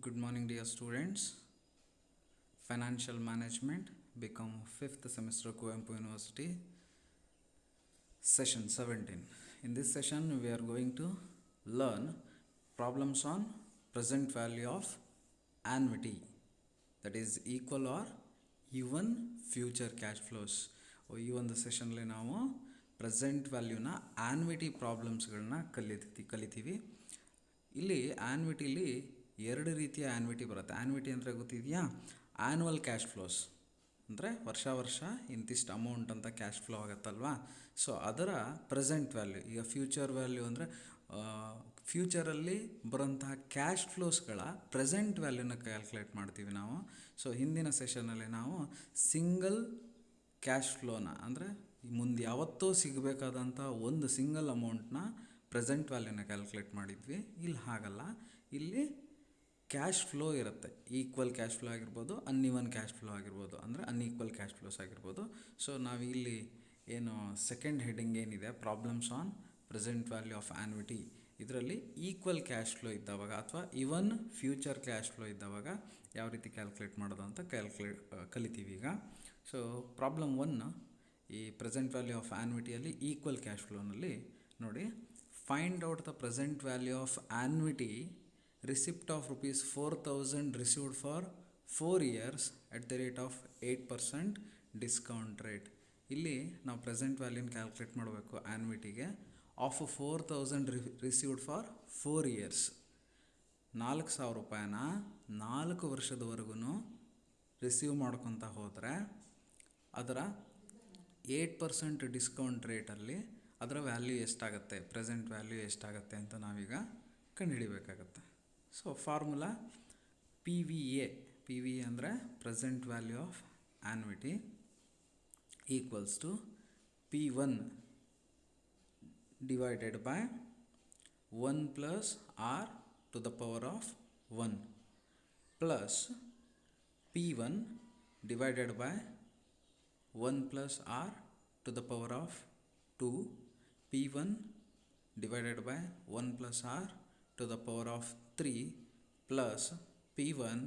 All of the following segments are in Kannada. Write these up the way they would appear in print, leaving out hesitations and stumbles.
Good morning, dear students. Financial Management, become 5th semester Kuvempu University, session 17. In this session, we are going to learn problems on present value of annuity, that is equal or even future cash flows. ಈ ಒಂದು ಸೆಷನ್ಲಿ ನಾವು ಪ್ರೆಸೆಂಟ್ ವ್ಯಾಲ್ಯೂನ ಆನ್ವಿಟಿ ಪ್ರಾಬ್ಲಮ್ಸ್ಗಳನ್ನ ಕಲಿತೀವಿ. ಇಲ್ಲಿ ಆನ್ವಿಟಿಲಿ ಎರಡು ರೀತಿಯ ಆನ್ವಿಟಿ ಬರುತ್ತೆ. ಆನ್ವಿಟಿ ಅಂದರೆ ಗೊತ್ತಿದೆಯಾ? ಆ್ಯನ್ಯುವಲ್ ಕ್ಯಾಶ್ ಫ್ಲೋಸ್ ಅಂದರೆ ವರ್ಷ ಇಂತಿಷ್ಟು ಅಮೌಂಟ್ ಅಂತ ಕ್ಯಾಶ್ ಫ್ಲೋ ಆಗುತ್ತಲ್ವಾ, ಸೊ ಅದರ ಪ್ರೆಸೆಂಟ್ ವ್ಯಾಲ್ಯೂ. ಈಗ ಫ್ಯೂಚರ್ ವ್ಯಾಲ್ಯೂ ಅಂದರೆ ಫ್ಯೂಚರಲ್ಲಿ ಬರೋಂತಹ ಕ್ಯಾಶ್ ಫ್ಲೋಸ್ಗಳ ಪ್ರೆಸೆಂಟ್ ವ್ಯಾಲ್ಯೂನ ಕ್ಯಾಲ್ಕುಲೇಟ್ ಮಾಡ್ತೀವಿ ನಾವು. ಸೊ ಹಿಂದಿನ ಸೆಷನಲ್ಲಿ ನಾವು ಸಿಂಗಲ್ ಕ್ಯಾಶ್ ಫ್ಲೋನ ಅಂದರೆ ಮುಂದೆ ಯಾವತ್ತೂ ಸಿಗಬೇಕಾದಂಥ ಒಂದು ಸಿಂಗಲ್ ಅಮೌಂಟ್ನ ಪ್ರೆಸೆಂಟ್ ವ್ಯಾಲ್ಯೂನ ಕ್ಯಾಲ್ಕುಲೇಟ್ ಮಾಡಿದ್ವಿ. ಇಲ್ಲಿ ಹಾಗಲ್ಲ, ಇಲ್ಲಿ ಕ್ಯಾಶ್ ಫ್ಲೋ ಇರುತ್ತೆ. ಈಕ್ವಲ್ ಕ್ಯಾಶ್ ಫ್ಲೋ ಆಗಿರ್ಬೋದು, ಅನ್ಇವನ್ ಕ್ಯಾಶ್ ಫ್ಲೋ ಆಗಿರ್ಬೋದು, ಅಂದರೆ ಅನ್ಈಕ್ವಲ್ ಕ್ಯಾಶ್ ಫ್ಲೋಸ್ ಆಗಿರ್ಬೋದು. ಸೊ ನಾವಿಲ್ಲಿ ಏನು ಸೆಕೆಂಡ್ ಹೆಡಿಂಗ್ ಏನಿದೆ, problems on present value of annuity, ಇದರಲ್ಲಿ ಈಕ್ವಲ್ ಕ್ಯಾಶ್ ಫ್ಲೋ ಇದ್ದಾವಾಗ ಅಥವಾ ಇವನ್ ಫ್ಯೂಚರ್ ಕ್ಯಾಶ್ ಫ್ಲೋ ಇದ್ದಾವಾಗ ಯಾವ ರೀತಿ ಕ್ಯಾಲ್ಕುಲೇಟ್ ಮಾಡೋದು ಅಂತ ಕಲಿತೀವಿ ಈಗ. ಸೊ ಪ್ರಾಬ್ಲಮ್ 1, ಈ ಪ್ರೆಸೆಂಟ್ ವ್ಯಾಲ್ಯೂ ಆಫ್ ಆನ್ವಿಟಿಯಲ್ಲಿ ಈಕ್ವಲ್ ಕ್ಯಾಶ್ ಫ್ಲೋನಲ್ಲಿ ನೋಡಿ, find out the present value of annuity receipt of rupees 4000 received for 4 years at the rate of 8% discount rate. ಇಲ್ಲಿ ನಾವು ಪ್ರೆಸೆಂಟ್ ವ್ಯಾಲ್ಯೂನ ಕ್ಯಾಲ್ಕುಲೇಟ್ ಮಾಡಬೇಕು ಆನ್ವಿಟಿಗೆ. ಆಫ್ 4000 ರಿಸೀವ್ಡ್ ಫಾರ್ 4 ಇಯರ್ಸ್, 4000 ರೂಪಾಯಿನ 4 ವರ್ಷದವರೆಗೂ ರಿಸೀವ್ ಮಾಡ್ಕೊತ ಹೋದರೆ ಅದರ 8% ಡಿಸ್ಕೌಂಟ್ ರೇಟಲ್ಲಿ ಅದರ ವ್ಯಾಲ್ಯೂ ಎಷ್ಟಾಗುತ್ತೆ, ಪ್ರೆಸೆಂಟ್ ವ್ಯಾಲ್ಯೂ ಎಷ್ಟಾಗುತ್ತೆ ಅಂತ ನಾವೀಗ ಕಂಡುಹಿಡಿಬೇಕಾಗತ್ತೆ. ಸೊ ಫಾರ್ಮುಲಾ PVA ಅಂದರೆ present value of annuity equals to P1 divided by 1 plus R to the power of 1 plus P1 divided by 1 plus R to the power of 2, P1 divided by 1 plus R to the power of 3 plus P1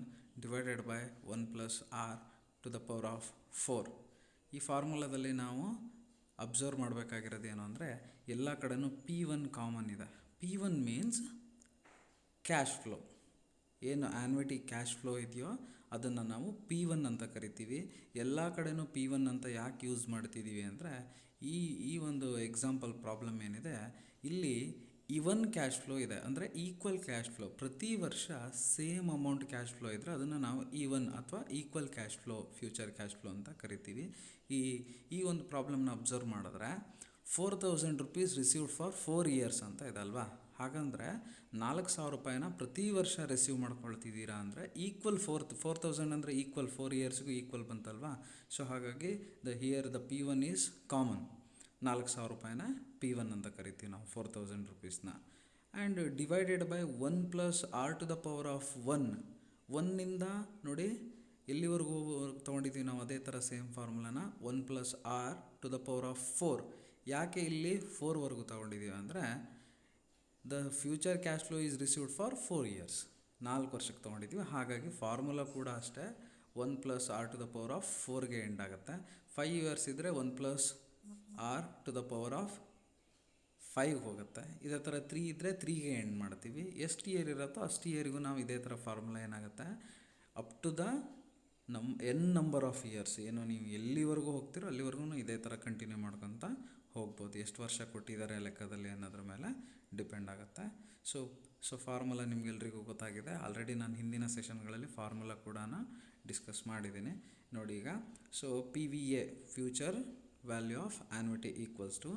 divided by 1 plus R to the power of 4. ಈ ಫಾರ್ಮುಲಾದಲ್ಲಿ ನಾವು ಅಬ್ಸರ್ವ್ ಮಾಡಬೇಕಾಗಿರೋದು ಏನು ಅಂದರೆ, ಎಲ್ಲ ಕಡೆನೂ P1 ಕಾಮನ್ ಇದೆ. P1 means cash flow. ಏನು ಆನ್ವಿಟಿ ಕ್ಯಾಶ್ ಫ್ಲೋ ಇದೆಯೋ ಅದನ್ನು ನಾವು P1 ಅಂತ ಕರಿತೀವಿ. ಎಲ್ಲ ಕಡೆನೂ P1 ಅಂತ ಯಾಕೆ ಯೂಸ್ ಮಾಡ್ತಿದ್ದೀವಿ ಅಂದರೆ, ಈ ಒಂದು ಎಕ್ಸಾಂಪಲ್ ಪ್ರಾಬ್ಲಮ್ ಏನಿದೆ ಇಲ್ಲಿ ಇವನ್ ಕ್ಯಾಶ್ ಫ್ಲೋ ಇದೆ, ಅಂದರೆ ಈಕ್ವಲ್ ಕ್ಯಾಶ್ ಫ್ಲೋ. ಪ್ರತಿ ವರ್ಷ ಸೇಮ್ ಅಮೌಂಟ್ ಕ್ಯಾಶ್ ಫ್ಲೋ ಇದ್ದರೆ ಅದನ್ನು ನಾವು ಈವನ್ ಅಥವಾ equal cash flow, future cash flow ಅಂತ ಕರಿತೀವಿ. ಈ ಒಂದು ಪ್ರಾಬ್ಲಮ್ನ ಅಬ್ಸರ್ವ್ ಮಾಡಿದ್ರೆ 4000 ರುಪೀಸ್ ರಿಸೀವ್ಡ್ ಫಾರ್ 4 ಇಯರ್ಸ್ ಅಂತ ಇದೆ ಅಲ್ವಾ. ಹಾಗಂದರೆ 4000 ರೂಪಾಯಿನ ಪ್ರತಿ ವರ್ಷ ರಿಸೀವ್ ಮಾಡ್ಕೊಳ್ತಿದ್ದೀರಾ ಅಂದರೆ ಈಕ್ವಲ್ 4000 ಅಂದರೆ ಈಕ್ವಲ್ 4 ಇಯರ್ಸ್ಗೂ ಈಕ್ವಲ್ ಬಂತಲ್ವಾ. ಸೊ ಹಾಗಾಗಿ ದ P1 ಈಸ್ ಕಾಮನ್. 4000 ರೂಪಾಯಿನ P1 ಅಂತ ಕರಿತೀವಿ ನಾವು 4000 ರುಪೀಸ್ನ. And divided by 1 plus R to the power of 1 ನೋಡಿ ಎಲ್ಲಿವರೆಗೂ ತೊಗೊಂಡಿದ್ದೀವಿ ನಾವು ಅದೇ ಥರ ಸೇಮ್ ಫಾರ್ಮುಲಾನ 1 plus R to the power of 4. ಯಾಕೆ ಇಲ್ಲಿ 4ವರೆಗೂ ತೊಗೊಂಡಿದ್ದೀವಿ ಅಂದರೆ the future cash flow is received for 4 years, 4 ವರ್ಷಕ್ಕೆ ತೊಗೊಂಡಿದ್ದೀವಿ. ಹಾಗಾಗಿ ಫಾರ್ಮುಲಾ ಕೂಡ ಅಷ್ಟೇ 1 plus R to the power of 4ಗೆ ಎಂಡ್ ಆಗುತ್ತೆ. 5 ಇಯರ್ಸ್ ಇದ್ದರೆ 1 plus R to the power of 5 ಹೋಗುತ್ತೆ. ಇದೇ ಥರ 3 ಇದ್ದರೆ 3ಗೆ ಎಂಡ್ ಮಾಡ್ತೀವಿ. ಎಷ್ಟು ಇಯರ್ ಇರುತ್ತೋ ಅಷ್ಟು ಇಯರಿಗೂ ನಾವು ಇದೇ ಥರ ಫಾರ್ಮುಲಾ ಏನಾಗುತ್ತೆ, up to the number of years, ಏನು ನೀವು ಎಲ್ಲಿವರೆಗೂ ಹೋಗ್ತೀರೋ ಅಲ್ಲಿವರೆಗೂ ಇದೇ ಥರ ಕಂಟಿನ್ಯೂ ಮಾಡ್ಕೊತ ಹೋಗ್ಬೋದು. ಎಷ್ಟು ವರ್ಷ ಕೊಟ್ಟಿದ್ದಾರೆ ಲೆಕ್ಕದಲ್ಲಿ ಅನ್ನೋದ್ರ ಮೇಲೆ ಡಿಪೆಂಡ್ ಆಗುತ್ತೆ. ಸೊ ಫಾರ್ಮುಲಾ ನಿಮಗೆಲ್ರಿಗೂ ಗೊತ್ತಾಗಿದೆ. ಆಲ್ರೆಡಿ ನಾನು ಹಿಂದಿನ ಸೆಷನ್ಗಳಲ್ಲಿ ಫಾರ್ಮುಲಾ ಕೂಡ ಡಿಸ್ಕಸ್ ಮಾಡಿದ್ದೀನಿ ನೋಡಿ ಈಗ. So PVA future value of annuity equals to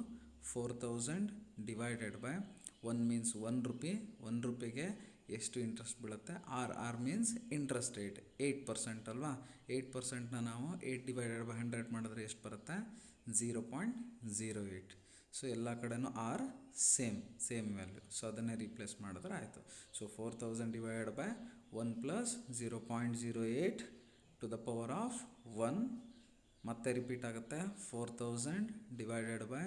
4000 divided by 1 means 1 rupee, 1 ರೂಪಿಗೆ ಎಷ್ಟು ಇಂಟ್ರೆಸ್ಟ್ ಬೀಳುತ್ತೆ, R ಮೀನ್ಸ್ ಇಂಟ್ರೆಸ್ಟ್ ರೇಟ್ 8% ಅಲ್ವಾ. 8%ನ ನಾವು 8 ಡಿವೈಡೆಡ್ ಬೈ 100 ಮಾಡಿದ್ರೆ ಎಷ್ಟು ಬರುತ್ತೆ, 0.08. ಸೊ ಎಲ್ಲ ಕಡೆನೂ R ಸೇಮ್ ವ್ಯಾಲ್ಯೂ. ಸೊ ಅದನ್ನೇ ರೀಪ್ಲೇಸ್ ಮಾಡಿದ್ರೆ ಆಯಿತು. So 4000 divided by 1 plus 0.08 to the power of 1, ಮತ್ತೆ ರಿಪೀಟ್ ಆಗುತ್ತೆ 4000 divided by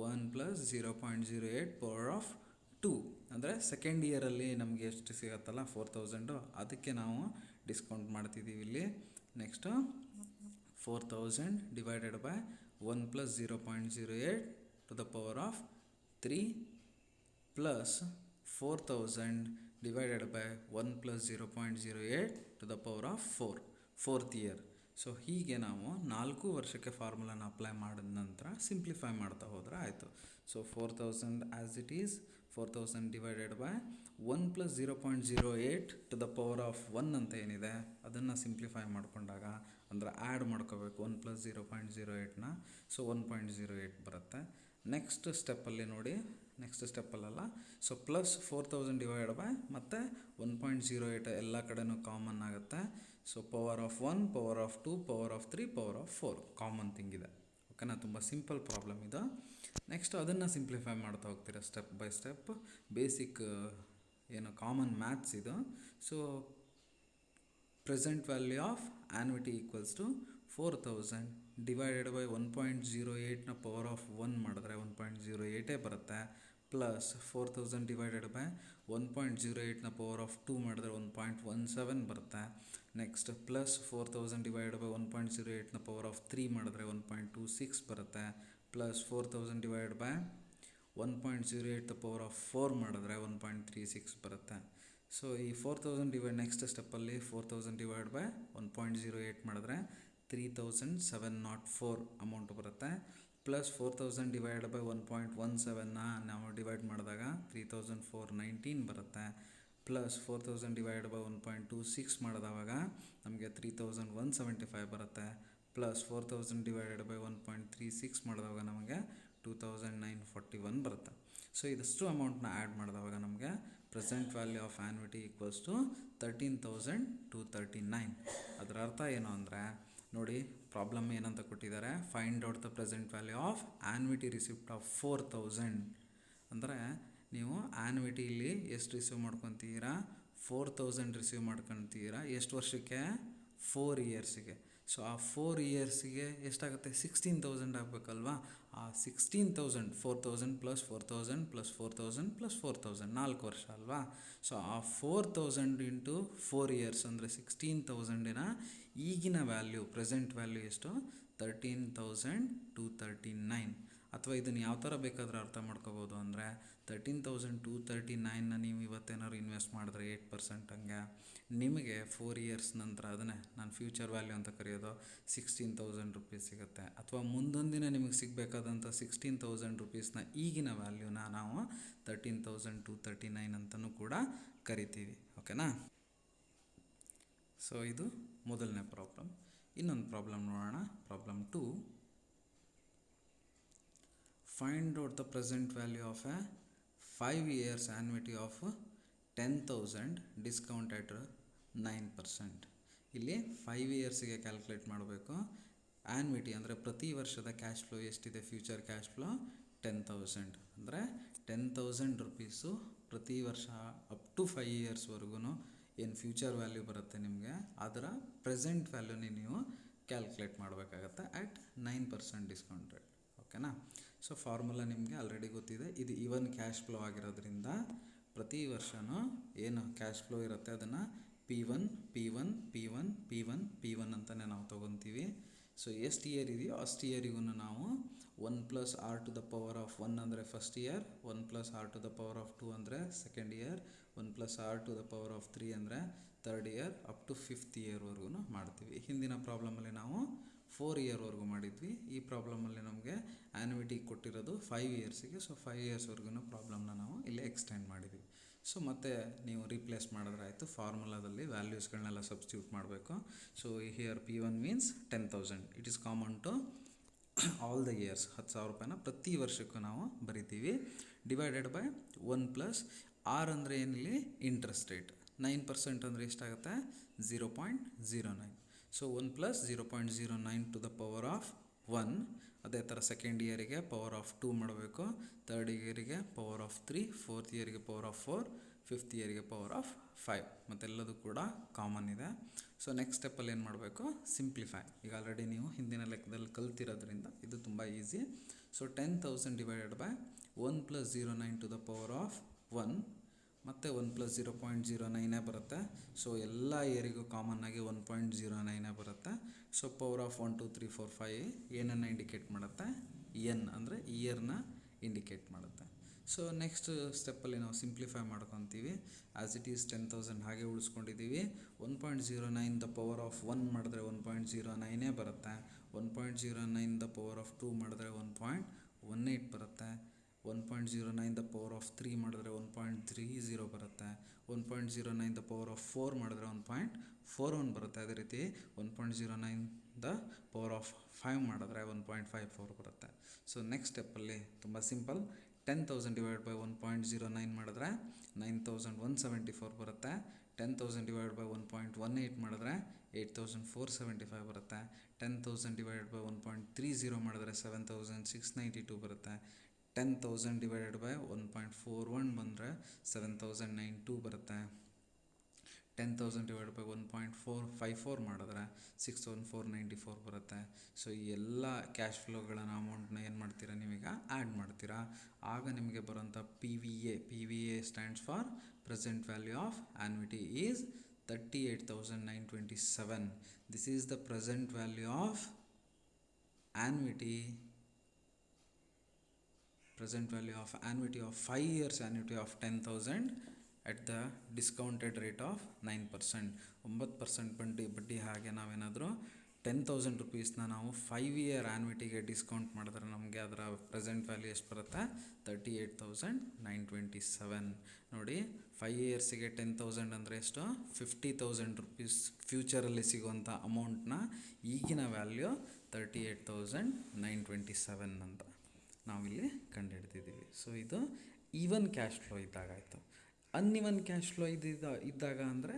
1 plus 0.08 power of 2 ಅಂದರೆ ಸೆಕೆಂಡ್ ಇಯರಲ್ಲಿ ನಮಗೆ ಎಷ್ಟು ಸಿಗುತ್ತಲ್ಲ 4000 ಅದಕ್ಕೆ ನಾವು ಡಿಸ್ಕೌಂಟ್ ಮಾಡ್ತಿದ್ದೀವಿ ಇಲ್ಲಿ. Next 4000 divided by 1 plus 0.08 to the power of 3 plus 4000 divided by 1 plus 0.08 to the power of 4th year. So ಹೀಗೆ ನಾವು 4 ವರ್ಷಕ್ಕೆ ಫಾರ್ಮುಲಾನ ಅಪ್ಲೈ ಮಾಡಿದ ನಂತರ ಸಿಂಪ್ಲಿಫೈ ಮಾಡ್ತಾ ಹೋದರೆ ಆಯಿತು. So 4000 as it is 4000 divided by 1 plus 0.08 to the power of 1 ಅಂತ ಏನಿದೆ ಅದನ್ನು ಸಿಂಪ್ಲಿಫೈ ಮಾಡಿಕೊಂಡಾಗ ಅಂದರೆ ಆ್ಯಡ್ ಮಾಡ್ಕೋಬೇಕು 1 ಪ್ಲಸ್ 0.08ನ. ಸೊ 1.08 ಬರುತ್ತೆ. ನೆಕ್ಸ್ಟ್ ಸ್ಟೆಪ್ಪಲ್ಲಿ ನೋಡಿ, ನೆಕ್ಸ್ಟ್ ಸ್ಟೆಪ್ಪಲ್ಲ, ಸೊ ಪ್ಲಸ್ 4000 ಡಿವೈಡ್ ಬೈ ಮತ್ತು 1.08 ಎಲ್ಲ ಕಡೆನೂ ಕಾಮನ್ ಆಗುತ್ತೆ. So power of 1, power of 2, power of 3, power of 4 common thing ಇದೆ. ಓಕೆನಾ, ತುಂಬ ಸಿಂಪಲ್ ಪ್ರಾಬ್ಲಮ್ ಇದು. ನೆಕ್ಸ್ಟ್ ಅದನ್ನು ಸಿಂಪ್ಲಿಫೈ ಮಾಡ್ತಾ ಹೋಗ್ತೀರಾ ಸ್ಟೆಪ್ ಬೈ ಸ್ಟೆಪ್. ಬೇಸಿಕ್ ಏನು ಕಾಮನ್ ಮ್ಯಾಥ್ಸ್ ಇದು. So present value of annuity equals to 4000 divided by 1.08ನ ಪವರ್ ಆಫ್ 1 ಮಾಡಿದ್ರೆ 1.08 ಬರುತ್ತೆ. ಪ್ಲಸ್ 4000 ಡಿವೈಡೆಡ್ ಬೈ 1.08ನ ಪವರ್ ಆಫ್ 2 ಮಾಡಿದ್ರೆ 1.17 ಬರುತ್ತೆ. ನೆಕ್ಸ್ಟ್ ಪ್ಲಸ್ 4000 ಡಿವೈಡೆಡ್ ಬೈ 1.08ನ ಪವರ್ ಆಫ್ 3 ಮಾಡಿದ್ರೆ 1.26 ಬರುತ್ತೆ. Plus 4000 divided by 1.08 the power of 4 ಮಾಡಿದ್ರೆ 1.36 ಬರುತ್ತೆ. ಸೊ ಈ 4000 ನೆಕ್ಸ್ಟ್ ಸ್ಟೆಪ್ಪಲ್ಲಿ 4000 ಡಿವೈಡ್ ಬೈ 1.08 ಮಾಡಿದ್ರೆ 3704 ಅಮೌಂಟ್ ಬರುತ್ತೆ. ಪ್ಲಸ್ 4000 ಡಿವೈಡ್ ಬೈ 1.17ನ ನಾವು ಡಿವೈಡ್ ಮಾಡಿದಾಗ 3419 ಬರುತ್ತೆ. ಪ್ಲಸ್ 4000 ಡಿವೈಡ್ ಬೈ 1.26 ಮಾಡಿದವಾಗ ನಮಗೆ 3175 ಬರುತ್ತೆ. ಪ್ಲಸ್ 4000 ಡಿವೈಡೆಡ್ ಬೈ 1.36 ಮಾಡಿದವಾಗ ನಮಗೆ 2941 ಬರುತ್ತೆ. ಸೊ ಇದಷ್ಟು ಅಮೌಂಟ್ನ ಆ್ಯಡ್ ಮಾಡಿದವಾಗ ನಮಗೆ present value of annuity equals to 13,239. ಅದರ ಅರ್ಥ ಏನು ಅಂದರೆ ನೋಡಿ, ಪ್ರಾಬ್ಲಮ್ ಏನಂತ ಕೊಟ್ಟಿದ್ದಾರೆ, find out the present value of annuity receipt of 4000. ಅಂದರೆ ನೀವು ಆ್ಯನ್ಯುಟಿಲಿ ಎಷ್ಟು ರಿಸೀವ್ ಮಾಡ್ಕೊತೀರಾ, 4000 ರಿಸೀವ್ ಮಾಡ್ಕೊತೀರಾ. ಎಷ್ಟು ವರ್ಷಕ್ಕೆ? 4 ಇಯರ್ಸಿಗೆ. ಸೊ ಆ 4 ಇಯರ್ಸಿಗೆ ಎಷ್ಟಾಗುತ್ತೆ? 16,000 ಆಗಬೇಕಲ್ವಾ. ಆ 16,000 4000 ಪ್ಲಸ್ 4000 ಪ್ಲಸ್ 4000 ಪ್ಲಸ್ 4000 4 ವರ್ಷ ಅಲ್ವಾ. ಸೊ ಆ 4000 ಇಂಟು 4 ಇಯರ್ಸ್ ಅಂದರೆ 16,000ನ ಈಗಿನ ವ್ಯಾಲ್ಯೂ ಪ್ರೆಸೆಂಟ್ ವ್ಯಾಲ್ಯೂ ಎಷ್ಟು? 13,239. ಅಥವಾ ಇದನ್ನು ಯಾವ ಥರ ಬೇಕಾದರೂ ಅರ್ಥ ಮಾಡ್ಕೋಬೋದು ಅಂದರೆ 13,239ನ ನೀವು ಇವತ್ತೇನಾದ್ರು ಇನ್ವೆಸ್ಟ್ ಮಾಡಿದ್ರೆ 8% ಹಂಗೆ ನಿಮಗೆ 4 ಇಯರ್ಸ್ ನಂತರ ಅದನ್ನೇ ನಾನು ಫ್ಯೂಚರ್ ವ್ಯಾಲ್ಯೂ ಅಂತ ಕರೆಯೋದು 16,000 ರುಪೀಸ್ ಸಿಗುತ್ತೆ. ಅಥವಾ ಮುಂದೊಂದಿನ ನಿಮಗೆ ಸಿಗಬೇಕಾದಂಥ 16,000 ರುಪೀಸ್ನ ಈಗಿನ ವ್ಯಾಲ್ಯೂನ ನಾವು 13,239 ಅಂತಲೂ ಕೂಡ ಕರಿತೀವಿ. ಓಕೆನಾ. ಸೊ ಇದು ಮೊದಲನೇ ಪ್ರಾಬ್ಲಮ್. ಇನ್ನೊಂದು ಪ್ರಾಬ್ಲಮ್ ನೋಡೋಣ. Problem 2. Find out the present value of a 5 years annuity of 10,000 discount at 9%. ಇಲ್ಲಿ 5 ಇಯರ್ಸಿಗೆ ಕ್ಯಾಲ್ಕುಲೇಟ್ ಮಾಡಬೇಕು. ಆ್ಯನ್ಯುಟಿ ಅಂದರೆ ಪ್ರತಿ ವರ್ಷದ ಕ್ಯಾಶ್ ಫ್ಲೋ ಎಷ್ಟಿದೆ? ಫ್ಯೂಚರ್ ಕ್ಯಾಶ್ ಫ್ಲೋ 10,000 ಅಂದರೆ 10,000 ರುಪೀಸು ಪ್ರತಿ ವರ್ಷ ಅಪ್ ಟು 5 ಇಯರ್ಸ್ವರೆಗೂ ಏನು ಫ್ಯೂಚರ್ ವ್ಯಾಲ್ಯೂ ಬರುತ್ತೆ ನಿಮಗೆ, ಅದರ ಪ್ರೆಸೆಂಟ್ ವ್ಯಾಲ್ಯೂನೇ ನೀವು ಕ್ಯಾಲ್ಕುಲೇಟ್ ಮಾಡಬೇಕಾಗತ್ತೆ ಅಟ್ 9% ಡಿಸ್ಕೌಂಟ್ ರೇಟ್. ಓಕೆನಾ. ಸೊ ಫಾರ್ಮುಲಾ ನಿಮಗೆ ಆಲ್ರೆಡಿ ಗೊತ್ತಿದೆ. ಇದು ಈವನ್ ಕ್ಯಾಶ್ ಫ್ಲೋ ಆಗಿರೋದ್ರಿಂದ ಪ್ರತಿ ವರ್ಷವೂ ಏನು ಕ್ಯಾಶ್ ಫ್ಲೋ ಇರುತ್ತೆ ಅದನ್ನು P1 P1 P1 P1 P1 ಅಂತಲೇ ನಾವು ತೊಗೊತೀವಿ. ಸೊ ಎಷ್ಟು ಇಯರ್ ಇದೆಯೋ ಅಷ್ಟು ಇಯರಿಗೂ ನಾವು 1 plus R to the power of 1 ಅಂದರೆ first year, 1 plus R to the power of 2 ಅಂದರೆ second year, 1 plus R to the power of 3 ಅಂದರೆ third year, up to 5th ಇಯರ್ವರೆಗೂ ಮಾಡ್ತೀವಿ. ಹಿಂದಿನ ಪ್ರಾಬ್ಲಮಲ್ಲಿ ನಾವು 4 ಇಯರ್ವರೆಗೂ ಮಾಡಿದ್ವಿ. ಈ ಪ್ರಾಬ್ಲಮಲ್ಲಿ ನಮಗೆ ಆ್ಯನ್ಯುಟಿ ಕೊಟ್ಟಿರೋದು 5 ಇಯರ್ಸಿಗೆ. ಸೊ 5 ಇಯರ್ಸ್ವರೆಗೂ ಪ್ರಾಬ್ಲಮ್ನ ನಾವು ಇಲ್ಲಿ ಎಕ್ಸ್ಟೆಂಡ್ ಮಾಡಿದ್ವಿ. ಸೊ ಮತ್ತೆ ನೀವು ರೀಪ್ಲೇಸ್ ಮಾಡಿದ್ರೆ ಆಯಿತು. ಫಾರ್ಮುಲಾದಲ್ಲಿ ವ್ಯಾಲ್ಯೂಸ್ಗಳನ್ನೆಲ್ಲ ಸಬ್ಸ್ಟಿಟ್ಯೂಟ್ ಮಾಡಬೇಕು. So here P1 means 10,000. It is common to all the years. 10,000 ರೂಪಾಯಿನ ಪ್ರತಿ ವರ್ಷಕ್ಕೂ ನಾವು ಬರಿತೀವಿ. ಡಿವೈಡೆಡ್ ಬೈ 1 ಪ್ಲಸ್ ಆರ್ ಅಂದರೆ ಏನಿಲ್ಲಿ ಇಂಟ್ರೆಸ್ಟ್ ರೇಟ್. 9% ಅಂದರೆ ಎಷ್ಟಾಗುತ್ತೆ? 0.09. So 1 plus 0.09 to the power of 1. ಅದೇ ಥರ ಸೆಕೆಂಡ್ ಇಯರಿಗೆ ಪವರ್ ಆಫ್ 2 ಮಾಡಬೇಕು, ಥರ್ಡ್ ಇಯರಿಗೆ ಪವರ್ ಆಫ್ 3, 4th ಇಯರಿಗೆ ಪವರ್ ಆಫ್ 4, 5th ಇಯರಿಗೆ ಪವರ್ ಆಫ್ 5. ಮತ್ತೆಲ್ಲದೂ ಕೂಡ ಕಾಮನ್ ಇದೆ. ಸೊ ನೆಕ್ಸ್ಟ್ ಸ್ಟೆಪ್ಪಲ್ಲಿ ಏನು ಮಾಡಬೇಕು? ಸಿಂಪ್ಲಿಫೈ. ಈಗ ಆಲ್ರೆಡಿ ನೀವು ಹಿಂದಿನ ಲೆಕ್ಕದಲ್ಲಿ ಕಲ್ತಿರೋದ್ರಿಂದ ಇದು ತುಂಬ easy. So 10,000 divided by 1 plus 0.9 to the power of 1 ಮತ್ತು 1 ಪ್ಲಸ್ 0.09 ಬರುತ್ತೆ. ಸೊ ಎಲ್ಲ ಇಯರಿಗೂ ಕಾಮನ್ ಆಗಿ 1.09 ಬರುತ್ತೆ. ಸೊ ಪವರ್ ಆಫ್ 1 2 3 4 5 ಏನನ್ನು ಇಂಡಿಕೇಟ್ ಮಾಡುತ್ತೆ? ಎನ್ ಅಂದರೆ ಇಯರ್ನ ಇಂಡಿಕೇಟ್ ಮಾಡುತ್ತೆ. ಸೊ ನೆಕ್ಸ್ಟ್ ಸ್ಟೆಪ್ಪಲ್ಲಿ ನಾವು ಸಿಂಪ್ಲಿಫೈ ಮಾಡ್ಕೊತೀವಿ. ಆ್ಯಸ್ ಇಟ್ ಈಸ್ 10,000 ಹಾಗೆ ಉಳಿಸ್ಕೊಂಡಿದ್ದೀವಿ. 1.09 ದ ಪವರ್ ಆಫ್ 1 ಮಾಡಿದ್ರೆ 1.09 ಬರುತ್ತೆ. 1.09 ದ ಪವರ್ ಆಫ್ 2 ಮಾಡಿದ್ರೆ 1.18 ಬರುತ್ತೆ. 1.09 ದ ಪವರ್ ಆಫ್ 3 ಮಾಡಿದ್ರೆ 1.30 ಬರುತ್ತೆ. 1.09 ದ ಪವರ್ ಆಫ್ 4 ಮಾಡಿದ್ರೆ 1.41 ಬರುತ್ತೆ. ಅದೇ ರೀತಿ 1.09 ದ ಪವರ್ ಆಫ್ 5 ಮಾಡಿದ್ರೆ 1.54 ಬರುತ್ತೆ. ಸೊ ನೆಕ್ಸ್ಟ್ ಸ್ಟೆಪ್ಪಲ್ಲಿ ತುಂಬ ಸಿಂಪಲ್. 10,000 ಡಿವೈಡ್ ಬೈ 1.09 ಮಾಡಿದ್ರೆ 9,174 ಬರುತ್ತೆ. 10,000 ಡಿವೈಡ್ ಬೈ 1.18 ಮಾಡಿದ್ರೆ 8,475 ಬರುತ್ತೆ. 10,000 ಡಿವೈಡ್ ಬೈ 1.30 ಮಾಡಿದ್ರೆ 7,692 ಬರುತ್ತೆ. 10,000 ಡಿವೈಡೆಡ್ ಬೈ 1.41 ಬಂದರೆ 7,092 ಬರುತ್ತೆ. 10,000 ಡಿವೈಡ್ ಬೈ 1.454 ಮಾಡಿದ್ರೆ 6,494 ಬರುತ್ತೆ. ಸೊ ಈ ಎಲ್ಲ ಕ್ಯಾಶ್ ಫ್ಲೋಗಳನ್ನ ಅಮೌಂಟ್ನ ಏನು ಮಾಡ್ತೀರಾ ನೀವೀಗ ಆ್ಯಡ್ ಮಾಡ್ತೀರಾ. ಆಗ ನಿಮಗೆ ಬರೋಂಥ PVA stands for present value of annuity is 38,927. This is the present value of annuity of 5 years annuity of 10,000 at the discounted rate of 9%. 9% ಬಡ್ಡಿ ಹಾಗೆ ನಾವೇನಾದರೂ 10,000 ರುಪೀಸ್ನ ನಾವು 5 year ಆ್ಯನ್ಯುಟಿಗೆ ಡಿಸ್ಕೌಂಟ್ ಮಾಡಿದ್ರೆ ನಮಗೆ ಅದರ ಪ್ರೆಸೆಂಟ್ ವ್ಯಾಲ್ಯೂ ಎಷ್ಟು ಬರುತ್ತೆ? 38,927. ನೋಡಿ, 5 ಇಯರ್ಸಿಗೆ 10,000 ಅಂದರೆ ಎಷ್ಟು? 50,000 ರುಪೀಸ್ ಫ್ಯೂಚರಲ್ಲಿ ಸಿಗುವಂಥ ಅಮೌಂಟ್ನ ಈಗಿನ ವ್ಯಾಲ್ಯೂ 38,927 ಅಂತ ನಾವಿಲ್ಲಿ ಕಂಡುಹಿಡ್ತಿದ್ದೀವಿ. ಸೊ ಇದು ಈವನ್ ಕ್ಯಾಶ್ ಫ್ಲೋ ಇದ್ದಾಗ ಆಯಿತು. ಅನ್ಇವನ್ ಕ್ಯಾಶ್ ಫ್ಲೋ ಇದ್ದಾಗ ಅಂದರೆ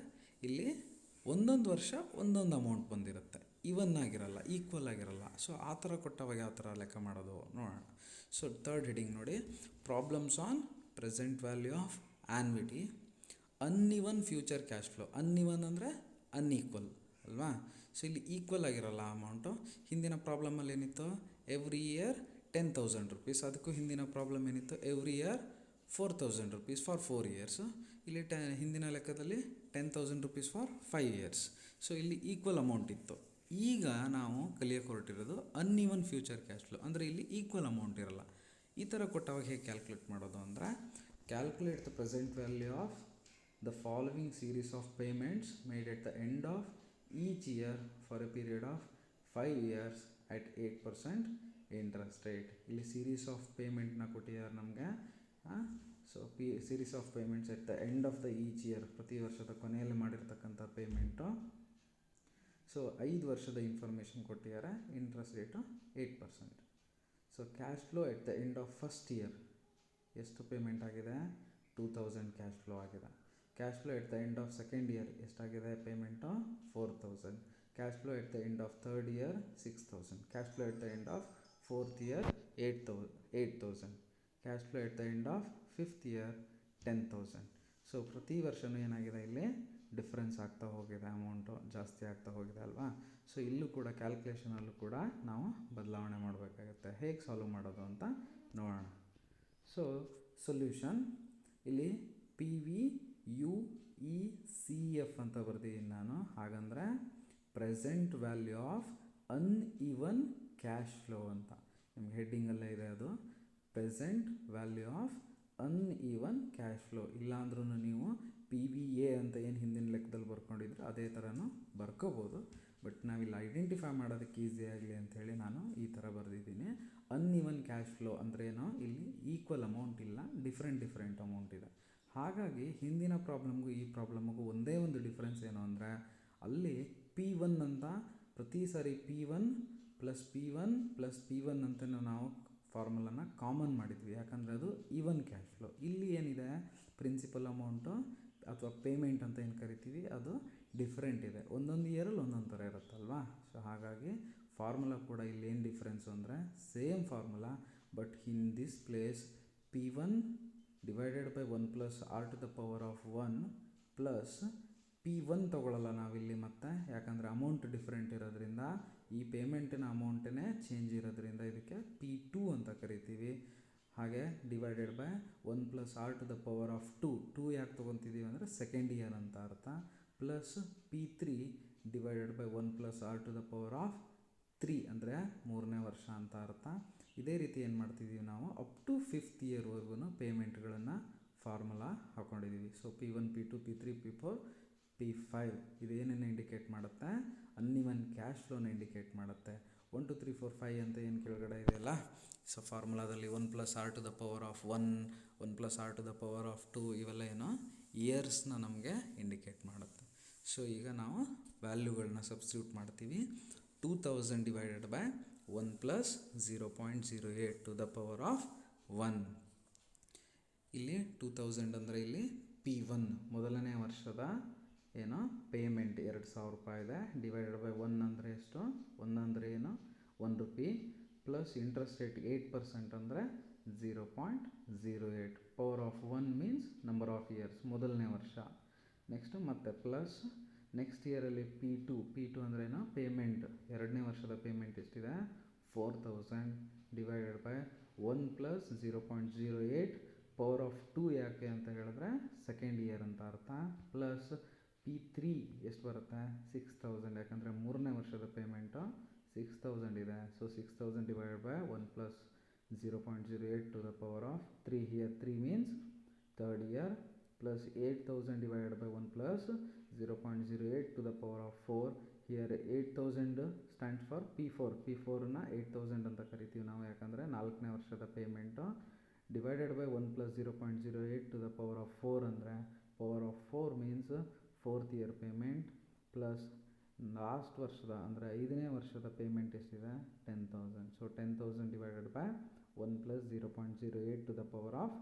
ಇಲ್ಲಿ ಒಂದೊಂದು ವರ್ಷ ಒಂದೊಂದು ಅಮೌಂಟ್ ಬಂದಿರುತ್ತೆ, ಈವನ್ ಆಗಿರಲ್ಲ, ಈಕ್ವಲ್ ಆಗಿರಲ್ಲ. ಸೊ ಆ ಥರ ಕೊಟ್ಟವಾಗ ಯಾವ ಥರ ಲೆಕ್ಕ ಮಾಡೋದು ನೋಡೋಣ. ಸೊ ಥರ್ಡ್ ಹೆಡಿಂಗ್ ನೋಡಿ, problems on present value of annuity, uneven future cash flow. Uneven ಅಂದರೆ ಅನ್ಈಕ್ವಲ್ ಅಲ್ವಾ? ಸೊ ಇಲ್ಲಿ ಈಕ್ವಲ್ ಆಗಿರಲ್ಲ ಅಮೌಂಟು. ಹಿಂದಿನ ಪ್ರಾಬ್ಲಮಲ್ಲಿ ಏನಿತ್ತು? Every year 10,000 rupees. ಅದಕ್ಕೂ ಹಿಂದಿನ ಪ್ರಾಬ್ಲಮ್ ಏನಿತ್ತು? Every year 4,000 rupees for 4 years. ಇಲ್ಲಿ ಹಿಂದಿನ ಲೆಕ್ಕದಲ್ಲಿ 10,000 ರುಪೀಸ್ ಫಾರ್ 5 ಇಯರ್ಸ್. ಸೊ ಇಲ್ಲಿ ಈಕ್ವಲ್ ಅಮೌಂಟ್ ಇತ್ತು. ಈಗ ನಾವು ಕಲಿಯೋಕೆ ಹೊರಟಿರೋದು ಅನ್ಇವನ್ ಫ್ಯೂಚರ್ ಕ್ಯಾಶ್ ಫ್ಲೋ, ಅಂದರೆ ಇಲ್ಲಿ ಈಕ್ವಲ್ ಅಮೌಂಟ್ ಇರಲ್ಲ. ಈ ಥರ ಕೊಟ್ಟವಾಗ ಹೇಗೆ ಕ್ಯಾಲ್ಕುಲೇಟ್ ಮಾಡೋದು ಅಂದರೆ, calculate the present value of the following series of payments made at the end of each year for a period of 5 years at 8% interest rate. ಇಲ್ಲಿ ಸೀರೀಸ್ ಆಫ್ ಪೇಮೆಂಟ್ನ ಕೊಟ್ಟಿದ್ದಾರೆ ನಮಗೆ. So series of payments at the end of the each year, ಪ್ರತಿ ವರ್ಷದ ಕೊನೆಯಲ್ಲಿ ಮಾಡಿರ್ತಕ್ಕಂಥ ಪೇಮೆಂಟು. ಸೊ 5 ವರ್ಷದ ಇನ್ಫಾರ್ಮೇಷನ್ ಕೊಟ್ಟಿದ್ದಾರೆ. Interest rate 8%. So cash flow at the end of first year ಎಷ್ಟು ಪೇಮೆಂಟ್ ಆಗಿದೆ? 2,000 ಕ್ಯಾಶ್ ಫ್ಲೋ ಆಗಿದೆ. Cash flow at the end of second year ಎಷ್ಟಾಗಿದೆ payment? 4,000. Cash flow at the end of third year 6,000. Cash flow at the end of fourth year 8,000. Cash flow at the end of fifth year 10,000. So ಪ್ರತಿ ವರ್ಷವೂ ಏನಾಗಿದೆ? ಇಲ್ಲಿ ಡಿಫ್ರೆನ್ಸ್ ಆಗ್ತಾ ಹೋಗಿದೆ, ಅಮೌಂಟು ಜಾಸ್ತಿ ಆಗ್ತಾ ಹೋಗಿದೆ ಅಲ್ವಾ? ಸೊ ಇಲ್ಲೂ ಕೂಡ ಕ್ಯಾಲ್ಕುಲೇಷನಲ್ಲೂ ಕೂಡ ನಾವು ಬದಲಾವಣೆ ಮಾಡಬೇಕಾಗುತ್ತೆ. ಹೇಗೆ ಸಾಲ್ವ್ ಮಾಡೋದು ಅಂತ ನೋಡೋಣ. ಸೊ ಸೊಲ್ಯೂಷನ್ ಇಲ್ಲಿ PVUECF ಅಂತ ಬರ್ದಿದ್ದೀನಿ ನಾನು. ಹಾಗಂದರೆ present value of uneven cash flow ಅಂತ ನಿಮ್ಗೆ ಹೆಡ್ಡಿಂಗಲ್ಲೇ ಇದೆ. ಅದು present value of uneven cash flow. ಇಲ್ಲಾಂದ್ರೂ ನೀವು PVA ಅಂತ ಏನು ಹಿಂದಿನ ಲೆಕ್ಕದಲ್ಲಿ ಬರ್ಕೊಂಡಿದ್ರೆ ಅದೇ ಥರನೂ ಬರ್ಕೋಬೋದು. ಬಟ್ ನಾವಿಲ್ಲಿ ಐಡೆಂಟಿಫೈ ಮಾಡೋದಕ್ಕೆ ಈಸಿ ಆಗಲಿ ಅಂಥೇಳಿ ನಾನು ಈ ಥರ ಬರೆದಿದ್ದೀನಿ. ಅನ್ಇವನ್ ಕ್ಯಾಶ್ ಫ್ಲೋ ಅಂದ್ರೇನೋ ಇಲ್ಲಿ ಈಕ್ವಲ್ ಅಮೌಂಟ್ ಇಲ್ಲ, ಡಿಫ್ರೆಂಟ್ ಅಮೌಂಟ್ ಇದೆ. ಹಾಗಾಗಿ ಹಿಂದಿನ ಪ್ರಾಬ್ಲಮ್ಗೂ ಈ ಪ್ರಾಬ್ಲಮ್ಗೂ ಒಂದೇ ಒಂದು ಡಿಫ್ರೆನ್ಸ್ ಏನು ಅಂದರೆ, ಅಲ್ಲಿ P1 ಅಂತ ಪ್ರತಿ ಸಾರಿ P1 ಪ್ಲಸ್ P1 ಅಂತ ನಾವು ಫಾರ್ಮುಲಾನ ಕಾಮನ್ ಮಾಡಿದ್ವಿ, ಯಾಕಂದರೆ ಅದು ಈವನ್ ಕ್ಯಾಶ್ ಫ್ಲೋ. ಇಲ್ಲಿ ಏನಿದೆ? ಪ್ರಿನ್ಸಿಪಲ್ ಅಮೌಂಟು ಅಥವಾ ಪೇಮೆಂಟ್ ಅಂತ ಏನು ಕರಿತೀವಿ ಅದು ಡಿಫ್ರೆಂಟ್ ಇದೆ. ಒಂದೊಂದು ಇಯರಲ್ಲಿ ಒಂದೊಂದು ಥರ ಇರುತ್ತಲ್ವಾ? ಸೊ ಹಾಗಾಗಿ ಫಾರ್ಮುಲಾ ಕೂಡ ಇಲ್ಲಿ ಏನು ಡಿಫ್ರೆನ್ಸು ಅಂದರೆ same formula, but in this place P1 divided by 1 plus R to the power of 1 plus P1 ತೊಗೊಳ್ಳಲ್ಲ ನಾವಿಲ್ಲಿ ಮತ್ತೆ, ಯಾಕಂದರೆ ಅಮೌಂಟ್ ಡಿಫ್ರೆಂಟ್ ಇರೋದ್ರಿಂದ, ಈ ಪೇಮೆಂಟಿನ ಅಮೌಂಟೇ ಚೇಂಜ್ ಇರೋದ್ರಿಂದ ಇದಕ್ಕೆ P2 ಅಂತ ಕರಿತೀವಿ. ಹಾಗೆ divided by 1 plus R to the power of 2 ಯಾಕೆ ತೊಗೊತಿದ್ದೀವಿ ಅಂದರೆ ಸೆಕೆಂಡ್ ಇಯರ್ ಅಂತ ಅರ್ಥ, plus P3 divided by 1 plus R to the power of 3 ಅಂದರೆ 3ನೇ ವರ್ಷ ಅಂತ ಅರ್ಥ. ಇದೇ ರೀತಿ ಏನು ಮಾಡ್ತಿದ್ದೀವಿ ನಾವು ಅಪ್ ಟು 5th ಇಯರ್ವರೆಗೂ ಪೇಮೆಂಟ್ಗಳನ್ನು ಫಾರ್ಮುಲಾ ಹಾಕ್ಕೊಂಡಿದ್ದೀವಿ. So P1 P2 P3 P4 P5 ಇದೇನೇನು ಇಂಡಿಕೇಟ್ ಮಾಡುತ್ತೆ, ಅನ್ಇವನ್ ಕ್ಯಾಶ್ ಫ್ಲೋನ ಇಂಡಿಕೇಟ್ ಮಾಡುತ್ತೆ. 1 2 3 4 5 ಅಂತ ಏನು ಕೆಳಗಡೆ ಇದೆಯಲ್ಲ, ಸೊ ಫಾರ್ಮುಲಾದಲ್ಲಿ 1 plus R to the power of 1 plus R to the power of 2 ಇವೆಲ್ಲ ಏನೋ ಇಯರ್ಸ್ನ ನಮಗೆ ಇಂಡಿಕೇಟ್ ಮಾಡುತ್ತೆ. ಸೊ ಈಗ ನಾವು ವ್ಯಾಲ್ಯೂಗಳನ್ನ ಸಬ್ಸ್ಟಿಟ್ಯೂಟ್ ಮಾಡ್ತೀವಿ. 2000 divided by 1 plus 0.08 to the power of 1. ಇಲ್ಲಿ 2000 ಅಂದರೆ ಇಲ್ಲಿ P1 ಮೊದಲನೇ ವರ್ಷದ ಏನೋ ಪೇಮೆಂಟ್ 2000 ರೂಪಾಯಿ ಇದೆ, ಡಿವೈಡೆಡ್ ಬೈ 1 ಅಂದರೆ ಎಷ್ಟು, 1 ಅಂದರೆ ಏನು 1 ರೂಪಿ, ಪ್ಲಸ್ ಇಂಟ್ರೆಸ್ಟ್ ರೇಟ್ 8% ಅಂದರೆ 0.08. Power of 1 means number of years, ಮೊದಲನೇ ವರ್ಷ. ನೆಕ್ಸ್ಟು ಮತ್ತೆ ಪ್ಲಸ್ ನೆಕ್ಸ್ಟ್ ಇಯರಲ್ಲಿ P2 ಅಂದರೆ ಏನು ಪೇಮೆಂಟ್, ಎರಡನೇ ವರ್ಷದ ಪೇಮೆಂಟ್ ಎಷ್ಟಿದೆ 4000 divided by 1 plus 0.08. Power of 2 ಯಾಕೆ ಅಂತ ಹೇಳಿದ್ರೆ ಸೆಕೆಂಡ್ ಇಯರ್ ಅಂತ ಅರ್ಥ, ಪ್ಲಸ್ P3 ಎಷ್ಟು ಬರುತ್ತೆ 6000, ಯಾಕಂದರೆ ಮೂರನೇ ವರ್ಷದ ಪೇಮೆಂಟು 6000 ಇದೆ. So 6000 divided by 1 plus 0.08 to the power of 3. Here 3 means third year, plus 8000 divided by 1 plus 0.08 to the power of 4. Here 8000 stands for P4ನ 8000 ಅಂತ ಕರಿತೀವಿ ನಾವು, ಯಾಕಂದರೆ ನಾಲ್ಕನೇ ವರ್ಷದ payment, divided by 1 plus 0.08 to the power of 4 ಅಂದರೆ power of 4 means 4th year payment, plus last ವರ್ಷದ ಅಂದರೆ 5ನೇ ವರ್ಷದ ಪೇಮೆಂಟ್ ಎಷ್ಟಿದೆ 10,000. So 10,000 divided by 1 plus 0.08 to the power of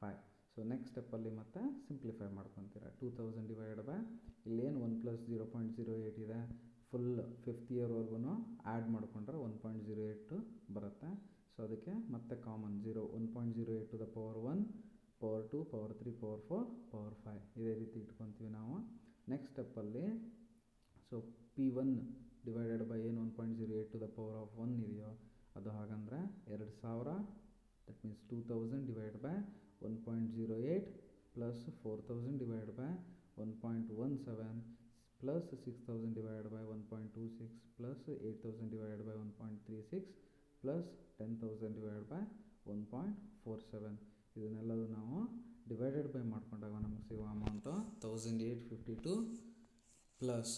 5. So next ಸ್ಟೆಪ್ಪಲ್ಲಿ ಮತ್ತೆ ಸಿಂಪ್ಲಿಫೈ ಮಾಡ್ಕೊತೀರ. 2000 ಡಿವೈಡೆಡ್ ಬೈ ಇಲ್ಲೇನು 1 ಪ್ಲಸ್ 0.08 ಇದೆ, ಫುಲ್ 5th ಇಯರ್ವರೆಗೂ ಆ್ಯಡ್ ಮಾಡಿಕೊಂಡ್ರೆ 1.08 ಬರುತ್ತೆ. ಸೊ ಅದಕ್ಕೆ ಮತ್ತೆ common 1.08 to the power 1, power 2, power 3, power 4, power 5 ಇದೇ ರೀತಿ ಇಟ್ಕೊತೀವಿ ನಾವು. ನೆಕ್ಸ್ಟ್ ಸ್ಟೆಪ್ಪಲ್ಲಿ ಸೊ P1 ಡಿವೈಡೆಡ್ ಬೈ ಏನು 1.08 ಟು ದ ಪವರ್ ಆಫ್ 1 ಇದೆಯೋ ಅದು ಹಾಗಂದರೆ 2000, that means 2000 divided by 1.08 plus 4000 divided by 1.17 plus 6000 divided by 1.26 plus 8000 divided by 1.36 plus 10,000 divided by 1.47. ಇದನ್ನೆಲ್ಲದು ನಾವು ಡಿವೈಡೆಡ್ ಬೈ ಮಾಡಿಕೊಂಡಾಗ ನಮಗೆ ಸಿಗೋ amount 1852 plus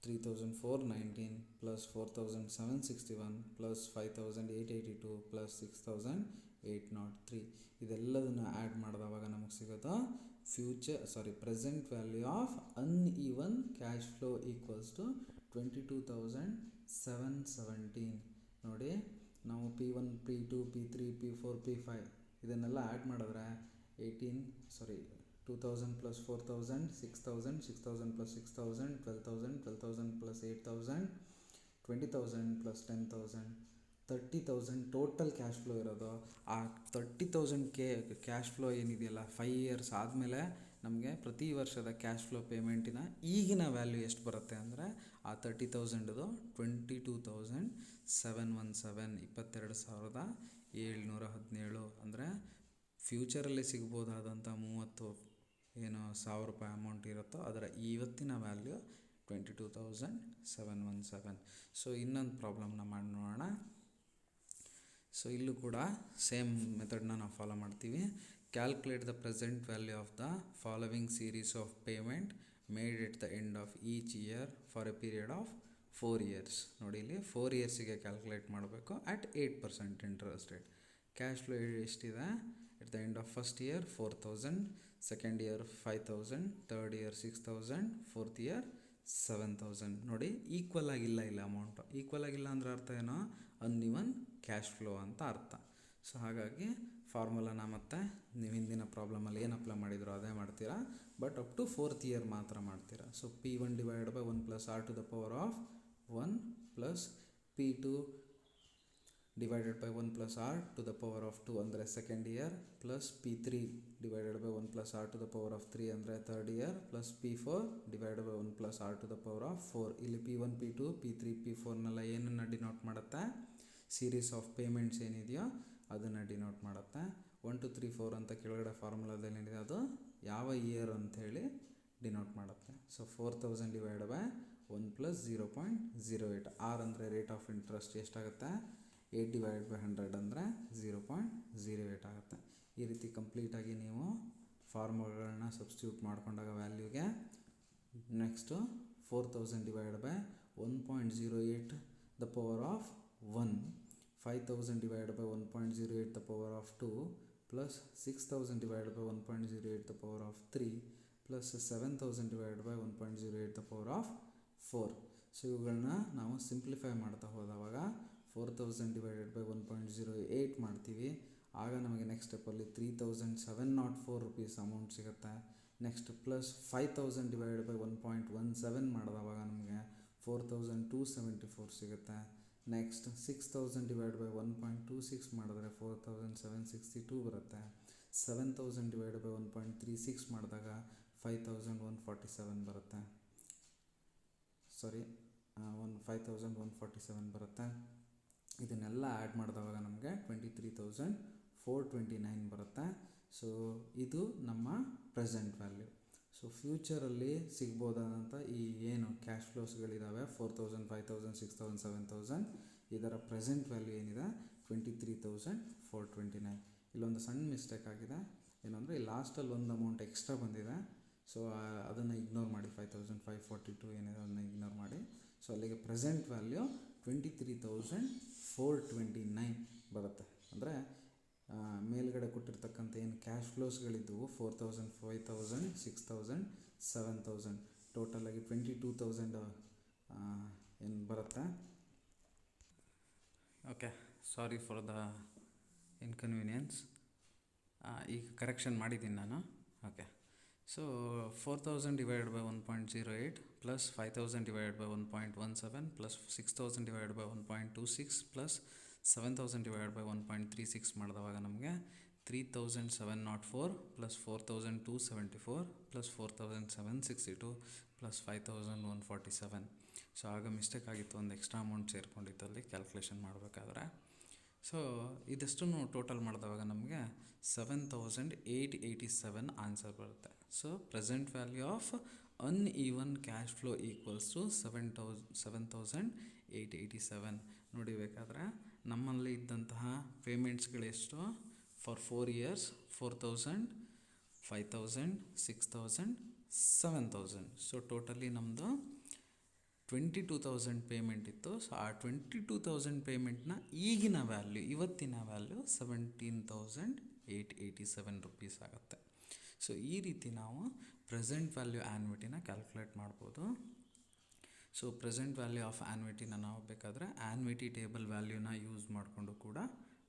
3419 plus 4761 plus 5882 plus 6803. ಇದೆಲ್ಲದನ್ನು ಆ್ಯಡ್ ಮಾಡಿದವಾಗ ನಮಗೆ ಸಿಗೋದು present value of uneven cash flow equals to 22,717. ನೋಡಿ ನಾವು P1 P2 P3 P4 P5 ಇದನ್ನೆಲ್ಲ ಆ್ಯಡ್ ಮಾಡಿದ್ರೆ 2000 plus 4000 6000 6000 plus 6000 12,000 12,000 plus 8,000 20,000 plus 10,000 30,000 total cash flow ಇರೋದು. ಆ 30,000 ಕ್ಯಾಶ್ ಫ್ಲೋ ಏನಿದೆಯಲ್ಲ 5 ಇಯರ್ಸ್ ಆದಮೇಲೆ ನಮಗೆ ಪ್ರತಿ ವರ್ಷದ ಕ್ಯಾಶ್ ಫ್ಲೋ ಪೇಮೆಂಟಿನ ಈಗಿನ ವ್ಯಾಲ್ಯೂ ಎಷ್ಟು ಬರುತ್ತೆ ಅಂದರೆ ಆ 30,000ದು 22,717 22,717 ಅಂದರೆ ಫ್ಯೂಚರಲ್ಲಿ ಸಿಗ್ಬೋದಾದಂಥ 30,000 ರೂಪಾಯಿ ಅಮೌಂಟ್ ಇರುತ್ತೋ ಅದರ ಇವತ್ತಿನ ವ್ಯಾಲ್ಯೂ 22,717. ಸೊ ಇನ್ನೊಂದು ಪ್ರಾಬ್ಲಮ್ನ ಮಾಡಿ ನೋಡೋಣ. ಸೊ ಇಲ್ಲೂ ಕೂಡ ಸೇಮ್ ಮೆಥಡ್ನ ನಾವು ಫಾಲೋ ಮಾಡ್ತೀವಿ. Calculate the present value of the following series of payment made at the end of each year for a period of 4 years. ನೋಡಿ ಇಲ್ಲಿ 4 ಇಯರ್ಸಿಗೆ ಕ್ಯಾಲ್ಕುಲೇಟ್ ಮಾಡಬೇಕು at 8% interest rate. Cash flow ಎಷ್ಟಿದೆ at the end of first year 4,000, second year 5,000, third year 6,000, fourth year 7,000. ನೋಡಿ ಈಕ್ವಲ್ ಆಗಿಲ್ಲ ಇಲ್ಲ ಅಮೌಂಟು. ಈಕ್ವಲ್ ಆಗಿಲ್ಲ ಅಂದರೆ ಅರ್ಥ ಏನೋ ಅನ್ಇವನ್ ಕ್ಯಾಶ್ ಫ್ಲೋ ಅಂತ ಅರ್ಥ. ಸೊ ಹಾಗಾಗಿ ಫಾರ್ಮುಲಾನ ಮತ್ತೆ ನೀವು ಹಿಂದಿನ ಪ್ರಾಬ್ಲಮಲ್ಲಿ ಏನು ಅಪ್ಲೈ ಮಾಡಿದ್ರು ಅದೇ ಮಾಡ್ತೀರಾ, but up to 4th year ಮಾತ್ರ ಮಾಡ್ತೀರಾ. So P1 divided by 1 plus R to the power of 1 plus P2 divided by 1 plus R to the power of 2 ಅಂದರೆ second year, plus P3 divided by 1 plus R to the power of 3 ಅಂದರೆ third year, plus P4 divided by 1 plus R to the power of 4. ಇಲ್ಲಿ P1 P2 P3 P4ನೆಲ್ಲ ಏನನ್ನು ಡಿನೋಟ್ ಮಾಡುತ್ತೆ, ಸೀರೀಸ್ ಆಫ್ ಪೇಮೆಂಟ್ಸ್ ಏನಿದೆಯೋ ಅದನ್ನು ಡಿನೋಟ್ ಮಾಡುತ್ತೆ. 1 2 3 4 ಅಂತ ಕೆಳಗಡೆ ಫಾರ್ಮುಲಾದಲ್ಲಿ ಏನಿದೆ ಅದು ಯಾವ ಇಯರ್ ಅಂಥೇಳಿ ಡಿನೋಟ್ ಮಾಡುತ್ತೆ. So 4000 divide by 1 plus 0.08. R ಅಂದರೆ ರೇಟ್ ಆಫ್ ಇಂಟ್ರೆಸ್ಟ್ ಎಷ್ಟಾಗುತ್ತೆ, 8 ಡಿವೈಡ್ ಬೈ 100 ಅಂದರೆ 0.08 ಆಗುತ್ತೆ. ಈ ರೀತಿ ಕಂಪ್ಲೀಟಾಗಿ ನೀವು ಫಾರ್ಮುಲಾಗಳನ್ನ ಸಬ್ಸ್ಟಿಟ್ಯೂಟ್ ಮಾಡ್ಕೊಂಡಾಗ ವ್ಯಾಲ್ಯೂಗೆ next 4000 divide by 1.08 the power of 1, 5000 divide by 1.08 the power of 2 plus 6000 divide by 1.08 the power of 3 plus 7000 divide by 1.08 the power of 4. So ಇವುಗಳನ್ನ ನಾವು ಸಿಂಪ್ಲಿಫೈ ಮಾಡ್ತಾ ಹೋದವಾಗ 4000 ಡಿವೈಡೆಡ್ ಬೈ 1.08 ಮಾಡ್ತೀವಿ. ಆಗ ನಮಗೆ ನೆಕ್ಸ್ಟ್ ಸ್ಟೆಪ್ಪಲ್ಲಿ 3704 ರುಪೀಸ್ ಅಮೌಂಟ್ ಸಿಗುತ್ತೆ. ನೆಕ್ಸ್ಟ್ ಪ್ಲಸ್ 5000 ಡಿವೈಡೆಡ್ ಬೈ 1.17 ಮಾಡಿದವಾಗ ನಮಗೆ 4274 ಸಿಗುತ್ತೆ. ನೆಕ್ಸ್ಟ್ 6000 ಡಿವೈಡ್ ಬೈ 1.26 ಮಾಡಿದ್ರೆ 4762 ಬರುತ್ತೆ. 7000 ಡಿವೈಡ್ ಬೈ 1.36 ಮಾಡಿದಾಗ 5147 ಬರುತ್ತೆ. 5147 ಬರುತ್ತೆ. ಇದನ್ನೆಲ್ಲ ಆ್ಯಡ್ ಮಾಡಿದವಾಗ ನಮಗೆ 23429 ಬರುತ್ತೆ. ಸೊ ಇದು ನಮ್ಮ ಪ್ರೆಸೆಂಟ್ ವ್ಯಾಲ್ಯೂ. ಸೊ ಫ್ಯೂಚರಲ್ಲಿ ಸಿಗ್ಬೋದಾದಂಥ ಈ ಏನು ಕ್ಯಾಶ್ ಫ್ಲೋಸ್ಗಳಿದ್ದಾವೆ 4000, 5000, 6000, 7000, ಇದರ ಪ್ರೆಸೆಂಟ್ ವ್ಯಾಲ್ಯೂ ಏನಿದೆ 23429. ಇಲ್ಲೊಂದು ಸಣ್ಣ ಮಿಸ್ಟೇಕ್ ಆಗಿದೆ. ಏನಂದರೆ ಈ ಲಾಸ್ಟಲ್ಲಿ ಒಂದು ಅಮೌಂಟ್ ಎಕ್ಸ್ಟ್ರಾ ಬಂದಿದೆ. ಸೊ ಅದನ್ನು ಇಗ್ನೋರ್ ಮಾಡಿ, 5542 ಏನಿದೆ ಅದನ್ನು ಇಗ್ನೋರ್ ಮಾಡಿ. ಸೊ ಅಲ್ಲಿಗೆ ಪ್ರೆಸೆಂಟ್ ವ್ಯಾಲ್ಯೂ 23429 ಬರುತ್ತೆ. ಅಂದರೆ ಮೇಲ್ಗಡೆ ಕೊಟ್ಟಿರ್ತಕ್ಕಂಥ ಏನು ಕ್ಯಾಶ್ ಫ್ಲೋಸ್ಗಳಿದ್ದವು 4000, 5000, 6000, 7000 ಟೋಟಲಾಗಿ 22,000 ಏನು ಬರುತ್ತೆ. Okay, sorry for the inconvenience. ಈಗ ಕರೆಕ್ಷನ್ ಮಾಡಿದ್ದೀನಿ ನಾನು. Okay, so 4000 divided by 1.08 plus 5000 divided by 1.17 plus 6000 divided by 1.26 plus 7000 divided by 1.36 ಮಾಡಿದವಾಗ ನಮಗೆ 3704 ಪ್ಲಸ್ 4274 ಪ್ಲಸ್ 4762 ಪ್ಲಸ್ 5147. ಸೊ ಆಗ ಮಿಸ್ಟೇಕ್ ಆಗಿತ್ತು, ಒಂದು ಎಕ್ಸ್ಟ್ರಾ ಅಮೌಂಟ್ ಸೇರ್ಕೊಂಡಿತ್ತು ಅಲ್ಲಿ ಕ್ಯಾಲ್ಕುಲೇಷನ್ ಮಾಡಬೇಕಾದ್ರೆ. ಸೊ ಇದಷ್ಟನ್ನು ಟೋಟಲ್ ಮಾಡಿದವಾಗ ನಮಗೆ 7887 ಆನ್ಸರ್ ಬರುತ್ತೆ. So present value of uneven cash flow equals to 7887. ನೋಡಿಬೇಕಾದ್ರೆ ನಮ್ಮಲ್ಲಿ ಇದ್ದಂತಹ ಪೇಮೆಂಟ್ಸ್ಗಳೆಷ್ಟು ಫಾರ್ 4 years 4000, 5000, 6000, 7000. ಸೊ ಟೋಟಲಿ ನಮ್ಮದು 22,000 ಪೇಮೆಂಟ್ ಇತ್ತು. ಸೊ ಆ 22,000 ಪೇಮೆಂಟ್ನ ಈಗಿನ ವ್ಯಾಲ್ಯೂ, ಇವತ್ತಿನ ವ್ಯಾಲ್ಯೂ 17,887 ರುಪೀಸ್ ಆಗುತ್ತೆ. ಸೊ ಈ ರೀತಿ ನಾವು ಪ್ರೆಸೆಂಟ್ ವ್ಯಾಲ್ಯೂ ಆ್ಯನ್ವಿಟಿನ ಕ್ಯಾಲ್ಕುಲೇಟ್ ಮಾಡ್ಬೋದು. ಸೊ ಪ್ರೆಸೆಂಟ್ ವ್ಯಾಲ್ಯೂ ಆಫ್ ಆ್ಯನ್ವಿಟಿನ ನಾವು ಬೇಕಾದರೆ ಆ್ಯನ್ವಿಟಿ ಟೇಬಲ್ ವ್ಯಾಲ್ಯೂನ ಯೂಸ್ ಮಾಡಿಕೊಂಡು ಕೂಡ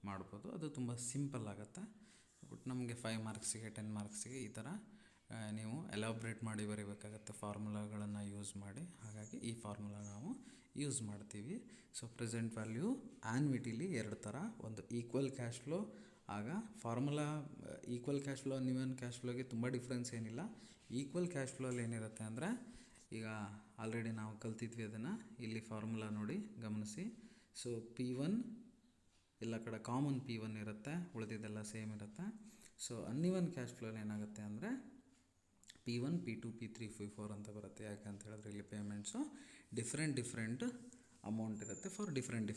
ಮಾಡ್ಬೋದು. ಅದು ತುಂಬ ಸಿಂಪಲ್ ಆಗುತ್ತೆ. ಬಟ್ ನಮಗೆ 5 ಮಾರ್ಕ್ಸಿಗೆ 10 ಮಾರ್ಕ್ಸಿಗೆ ಈ ಥರ ನೀವು ಎಲಾಬ್ರೇಟ್ ಮಾಡಿ ಬರೀಬೇಕಾಗತ್ತೆ ಫಾರ್ಮುಲಾಗಳನ್ನು ಯೂಸ್ ಮಾಡಿ. ಹಾಗಾಗಿ ಈ ಫಾರ್ಮುಲಾ ನಾವು ಯೂಸ್ ಮಾಡ್ತೀವಿ. ಸೊ ಪ್ರೆಸೆಂಟ್ ವ್ಯಾಲ್ಯೂ ಆ್ಯನ್ವಿಟಿಲಿ 2 ಥರ, ಒಂದು ಈಕ್ವಲ್ ಕ್ಯಾಶ್ ಫ್ಲೋ. ಆಗ formula equal cash flow uneven cash ಫ್ಲೋಗೆ ತುಂಬ ಡಿಫ್ರೆನ್ಸ್ ಏನಿಲ್ಲ. ಈಕ್ವಲ್ ಕ್ಯಾಶ್ ಫ್ಲೋಲ್ಲಿ ಏನಿರುತ್ತೆ ಅಂದರೆ, ಈಗ ಆಲ್ರೆಡಿ ನಾವು ಕಲ್ತಿದ್ವಿ ಅದನ್ನು, ಇಲ್ಲಿ ಫಾರ್ಮುಲಾ ನೋಡಿ ಗಮನಿಸಿ. ಸೊ P1 ಎಲ್ಲ ಕಡೆ ಕಾಮನ್ P1 ಇರುತ್ತೆ, ಉಳಿದಿದ್ದೆಲ್ಲ ಸೇಮ್ ಇರುತ್ತೆ. ಸೊ ಅನ್ಈವನ್ ಕ್ಯಾಶ್ ಫ್ಲೋಲ್ಲಿ ಏನಾಗುತ್ತೆ ಅಂದರೆ P1, P2, P3, P4 ಅಂತ ಬರುತ್ತೆ. ಯಾಕೆ ಅಂತ ಹೇಳಿದ್ರೆ ಇಲ್ಲಿ ಪೇಮೆಂಟ್ಸು ಡಿಫ್ರೆಂಟ್ ಅಮೌಂಟ್ ಇರುತ್ತೆ ಫಾರ್ ಡಿಫ್ರೆಂಟ್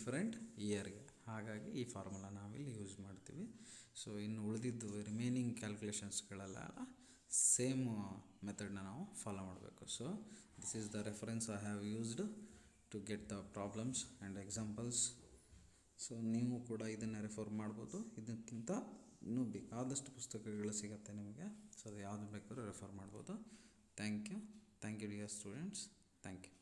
ಇಯರ್ಗೆ. ಹಾಗಾಗಿ ಈ ಫಾರ್ಮುಲಾ ನಾವಿಲ್ಲಿ ಯೂಸ್ ಮಾಡ್ತೀವಿ. ಸೊ ಇನ್ನು ಉಳಿದಿದ್ದು ರಿಮೈನಿಂಗ್ ಕ್ಯಾಲ್ಕುಲೇಷನ್ಸ್ಗಳೆಲ್ಲ ಸೇಮ್ ಮೆಥಡ್ನ ನಾವು ಫಾಲೋ ಮಾಡಬೇಕು. So this is the reference I have used to get the problems and examples. So ನೀವು ಕೂಡ ಇದನ್ನು ರೆಫರ್ ಮಾಡ್ಬೋದು. ಇದಕ್ಕಿಂತ ಇನ್ನೂ ಬೇಕಾದಷ್ಟು ಪುಸ್ತಕಗಳು ಸಿಗುತ್ತೆ ನಿಮಗೆ. ಸೊ ಅದು ಯಾವುದು ಬೇಕಾದ್ರೂ ರೆಫರ್ ಮಾಡ್ಬೋದು. Thank you dear students. Thank you.